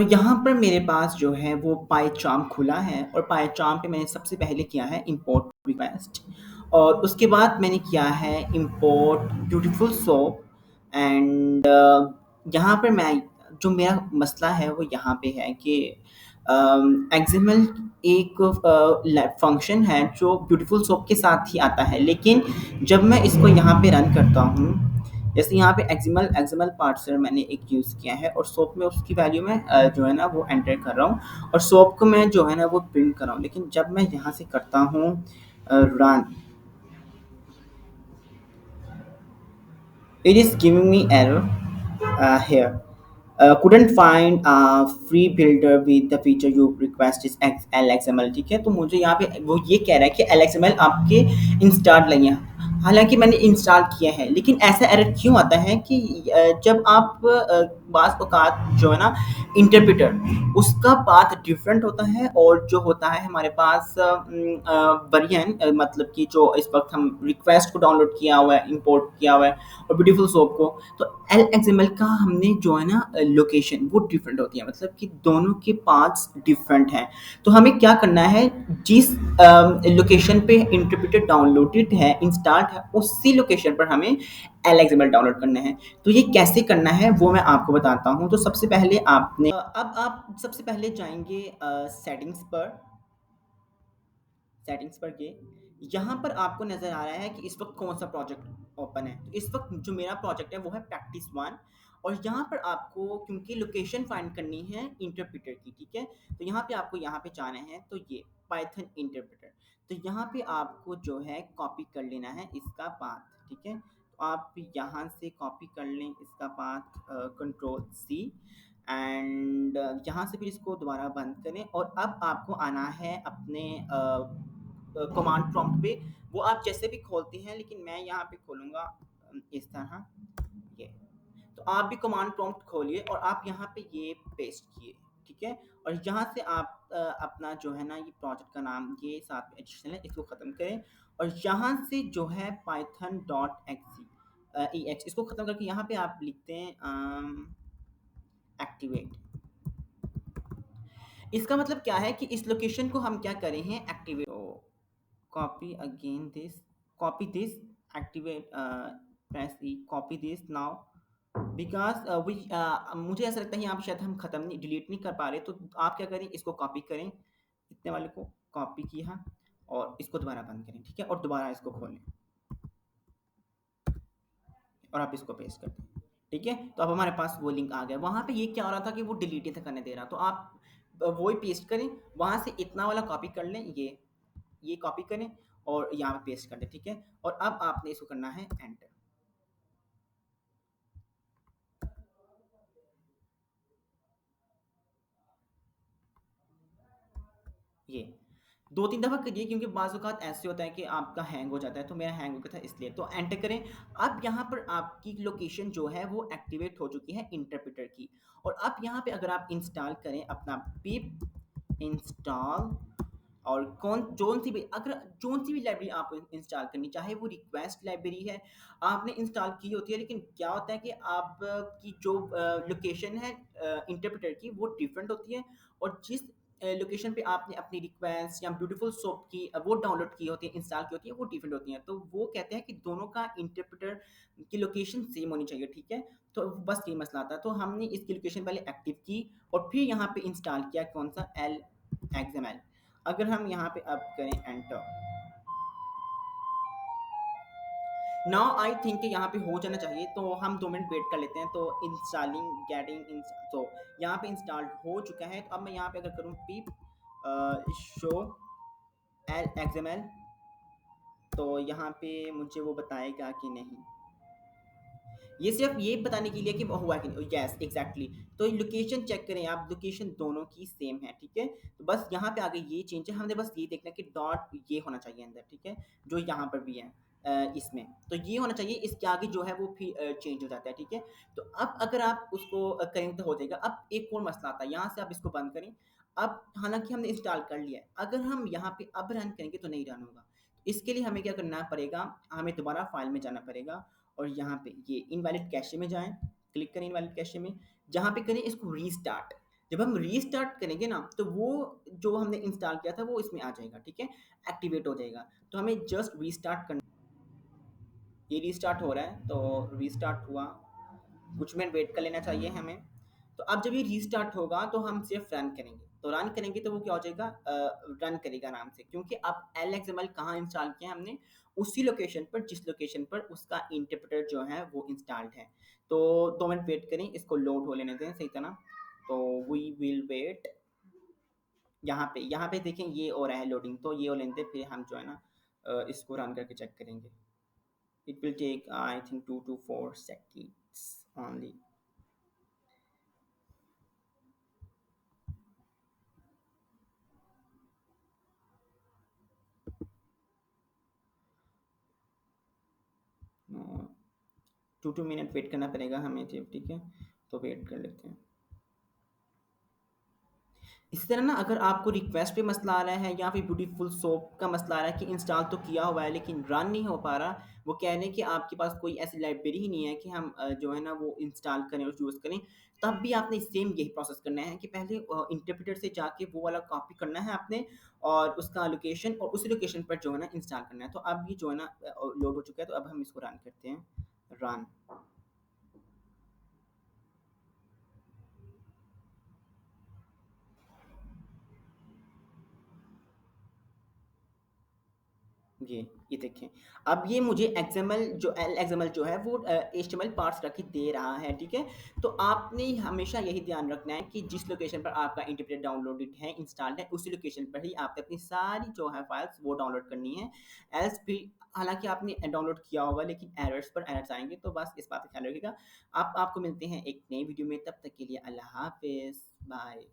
तो यहाँ पर मेरे पास जो है वो पाइचार्म खुला है और पाइचार्म पे मैंने सबसे पहले किया है इंपोर्ट रिक्वेस्ट और उसके बाद मैंने किया है इंपोर्ट ब्यूटीफुल सोप एंड यहाँ पर मैं जो मेरा मसला है वो यहाँ पे है कि एक्सएमएल एक फंक्शन है जो ब्यूटीफुल सोप के साथ ही आता है, लेकिन जब मैं इसको यहाँ पे रन करता हूँ, जैसे यहाँ पे एक्सिमल एक्सिमल पार्सर मैंने एक यूज़ किया है और सोप में उसकी वैल्यू में जो है ना वो एंटर कर रहा हूँ और सोप को मैं जो है ना वो प्रिंट कर रहा हूँ, लेकिन जब मैं यहाँ से करता हूँ run, it is giving me error here. Couldn't find a free builder with the feature you request is LXML। ठीक है, तो मुझे यहाँ पे वो ये कह रहा है कि LXML आपके इंस्टॉल नहीं है, हालांकि मैंने इंस्टॉल किया है, लेकिन ऐसा एरर क्यों आता है कि जब आप बाज़ औक़ात जो है ना इंटरप्रेटर उसका पाथ डिफरेंट होता है और जो होता है हमारे पास वर्जन, मतलब कि जो इस वक्त हम रिक्वेस्ट को डाउनलोड किया हुआ है, इंपोर्ट किया हुआ है और ब्यूटीफुल सोप को, तो एल एक्सएमएल का हमने जो है ना लोकेशन वो डिफरेंट होती है, मतलब कि दोनों के पाथ्स डिफरेंट हैं। तो हमें क्या करना है, जिस लोकेशन पे इंटरप्रेटर डाउनलोडेड है, इंस्टॉल्ड है, उसी लोकेशन पर हमें एल एक्सएमएल डाउनलोड करना है। तो ये कैसे करना है वो मैं आपको बताता हूँ। तो सबसे पहले आपने अब आप सबसे पहले जाएंगे सेटिंग्स पर, सेटिंग्स पर गए, यहाँ पर आपको नज़र आ रहा है कि इस वक्त कौन सा प्रोजेक्ट ओपन है। तो इस वक्त जो मेरा प्रोजेक्ट है वो है प्रैक्टिस वन और यहाँ पर आपको क्योंकि लोकेशन फाइंड करनी है इंटरप्रेटर की, ठीक है, तो यहाँ पे आपको यहाँ पे जाना है, तो ये पाइथन इंटरप्रेटर, तो यहाँ पे आपको जो है कॉपी कर लेना है इसका पाथ, ठीक है, तो आप यहाँ से कॉपी कर लें इसका पाथ, कंट्रोल सी एंड यहाँ से फिर इसको दोबारा बंद करें और अब आपको आना है अपने कमांड प्रॉम्प्ट पे, वो आप जैसे भी खोलते हैं, लेकिन मैं यहाँ पे खोलूँगा इस तरह, ये, तो आप भी कमांड प्रॉम्प्ट खोलिए और आप यहाँ पे ये पेस्ट किए, ठीक है, और यहाँ से आप अपना जो है ना ये प्रोजेक्ट का नाम ये साथ में एडिशनल है, इसको ख़त्म करें और यहाँ से जो है पाइथन डॉट एक्स इसको ख़त्म करके यहाँ पे आप लिखते हैं एक्टिवेट। इसका मतलब क्या है कि इस लोकेशन को हम क्या करें हैं, activate. Copy again this, copy this, activate, press E, copy this now because we, मुझे ऐसा लगता है यहाँ पे शायद हम ख़त्म नहीं, डिलीट नहीं कर पा रहे, तो आप क्या करें, इसको कॉपी करें, इतने वाले को कॉपी किया और इसको दोबारा बंद करें, ठीक है, और दोबारा इसको खोलें और आप इसको पेस्ट कर दें, ठीक है, तो अब हमारे पास वो लिंक आ गया। वहाँ पे ये क्या हो रहा था कि वो डिलीट ही था करने दे रहा, तो आप वही पेस्ट करें, वहाँ से इतना वाला कॉपी कर लें, ये कॉपी करें और यहाँ पे पेस्ट कर दें, ठीक है, और अब आपने इसको करना है एंटर। ये 2-3 दफ़ा करिए क्योंकि बाज़ औक़ात ऐसे होता है कि आपका हैंग हो जाता है, तो मेरा हैंग हो गया था इसलिए, तो एंटर करें। अब यहाँ पर आपकी लोकेशन जो है वो एक्टिवेट हो चुकी है इंटरप्रेटर की और अब यहाँ पे अगर आप इंस्टॉल करें अपना पिप इंस्टॉल और कौन जोन सी भी, अगर जोन सी भी लाइब्रेरी आप इंस्टॉल करनी चाहे, वो रिक्वेस्ट लाइब्रेरी है आपने इंस्टॉल की होती है, लेकिन क्या होता है कि आप की जो लोकेशन है इंटरप्रेटर की वो डिफरेंट होती है और जिस लोकेशन पे आपने अपनी रिक्वेस्ट या ब्यूटीफुल सोप की वो डाउनलोड की होती है, इंस्टॉल की होती है, वो डिफरेंट होती हैं, तो वो कहते हैं कि दोनों का इंटरप्रेटर की लोकेशन सेम होनी चाहिए, ठीक है, तो बस ये मसला आता है। तो हमने इसकी लोकेशन पहले एक्टिव की और फिर यहाँ पे इंस्टॉल किया कौन सा, एल एक्सएमएल। अगर हम यहाँ पे अब करें एंटर, नाउ आई थिंक यहाँ पे हो जाना चाहिए, तो हम 2 मिनट वेट कर लेते हैं, तो इंस्टॉलिंग गेटिंग इन, तो यहाँ पे इंस्टॉल्ड हो चुका है। तो अब मैं यहाँ पे अगर करूँ पीप शो एल एक्सएमएल, तो यहाँ पे मुझे वो बताएगा कि नहीं, ये सिर्फ ये बताने के लिए कि वो हुआ कि नहीं, यस एग्जैक्टली। तो लोकेशन चेक करें आप, लोकेशन दोनों की सेम है, ठीक है, तो बस यहाँ पे आगे ये चेंज है, हमने बस ये देखना कि डॉट ये होना चाहिए अंदर, ठीक है, जो यहाँ पर भी है इसमें, तो ये होना चाहिए, इसके आगे जो है वो फिर चेंज हो जाता है, ठीक है, तो अब अगर आप उसको करें तो हो जाएगा। अब एक और मसला आता है, यहाँ से आप इसको बंद करें, अब हालांकि हमने इंस्टॉल कर लिया है, अगर हम यहाँ पे अब रन करेंगे तो नहीं रन होगा, इसके लिए हमें क्या करना पड़ेगा, हमें दोबारा फाइल में जाना पड़ेगा और यहाँ पे ये इनवैलिड कैशे में जाएं, क्लिक करें इनवैलिड कैशे में, जहाँ पे करें इसको रीस्टार्ट, जब हम रीस्टार्ट करेंगे ना, तो वो जो हमने इंस्टॉल किया था वो इसमें आ जाएगा, ठीक है? एक्टिवेट हो जाएगा। तो हमें जस्ट रीस्टार्ट करना। ये रीस्टार्ट हो रहा है, तो रीस्टार्ट हुआ, कुछ मिनट वेट कर लेना चाहिए हमें। तो अब जब ये रीस्टार्ट होगा तो हम सिर्फ रन करेंगे, तो रन करेंगे तो वो क्या हो जाएगा, रन करेगा आराम से, क्योंकि अब LXML कहाँ इंस्टॉल किया है हमने, उसी लोकेशन पर जिस लोकेशन पर उसका इंटरप्रेटर जो है वो इंस्टॉल्ड है। तो 2 मिनट वेट करें, इसको लोड हो लेने दें सही तरह। तो वी विल वेट। यहाँ पे देखें ये हो रहा है लोडिंग, तो ये हो लेने दें, फिर हम जो है ना इसको रन करके चेक करेंगे। It will take I think 2 to 4 seconds only. No, 2 minute wait करना पड़ेगा हमें, ठीक है? तो वेट कर लेते हैं। इसी तरह ना, अगर आपको रिक्वेस्ट पे मसला आ रहा है या फिर ब्यूटीफुल सोप का मसला आ रहा है कि इंस्टॉल तो किया हुआ है लेकिन रन नहीं हो पा रहा, वो कह रहे हैं कि आपके पास कोई ऐसी लाइब्रेरी ही नहीं है कि हम जो है ना वो इंस्टॉल करें और यूज़ करें, तब भी आपने सेम यही प्रोसेस करना है कि पहले इंटरप्रेटर से जाके वो वाला कॉपी करना है आपने, और उसका लोकेशन और उसी लोकेशन पर जो है ना इंस्टॉल करना है। तो अब ये जो है ना लोड हो चुका है, तो अब हम इसको रन करते हैं। रन। ये ये देखें, अब ये मुझे एक्सएमएल जो एक्सएमएल जो है वो एचटीएमएल पार्ट्स रख के दे रहा है, ठीक है? तो आपने हमेशा यही ध्यान रखना है कि जिस लोकेशन पर आपका इंटरप्रेटर डाउनलोडेड है, इंस्टॉल्ड है, उसी लोकेशन पर ही आपने अपनी सारी जो है फाइल्स वो डाउनलोड करनी है। एल्स भी, हालांकि आपने डाउनलोड किया होगा लेकिन एरर्स पर एरर्स आएंगे, तो बस इस बात का ख्याल रखिएगा। आपको मिलते हैं एक नई वीडियो में, तब तक के लिए अल्लाह हाफिज़, बाय।